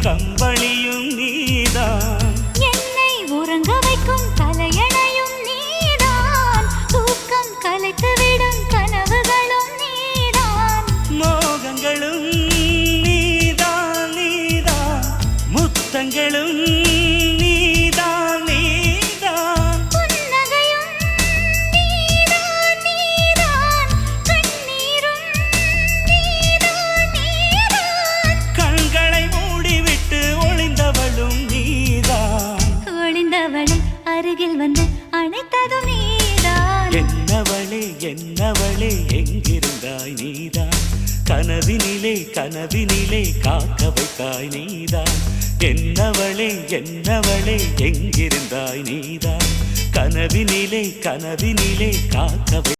கம்பளியும் நீதான், என்னை உறங்க வைக்கும் தலையணையும் நீதான், தூக்கம் கலைத்துவிடும் கனவுகளும் நீதான், மோகங்களும் நீதான் நீதான், முத்தங்களும் நீதான் நீதான், புன்னகையும் நீதான் நீதான், கண்ணீரும் நீதான் நீதான், கண்களை மூடிவிட்டு ஒளிந்தவளும் நீதான், ஒளிந்தவளை அருகில் வந்து அணைத்ததும் நீதான், என்னவளே என்னவளே எங்கிருந்தாய் நீதான், கனவினிலே கனவினிலே காக்க வைத்தாய் நீதான், என்னவளே என்னவளே எங்கிருந்தாய் நீதான், கனவினிலே கனவினிலே காக்க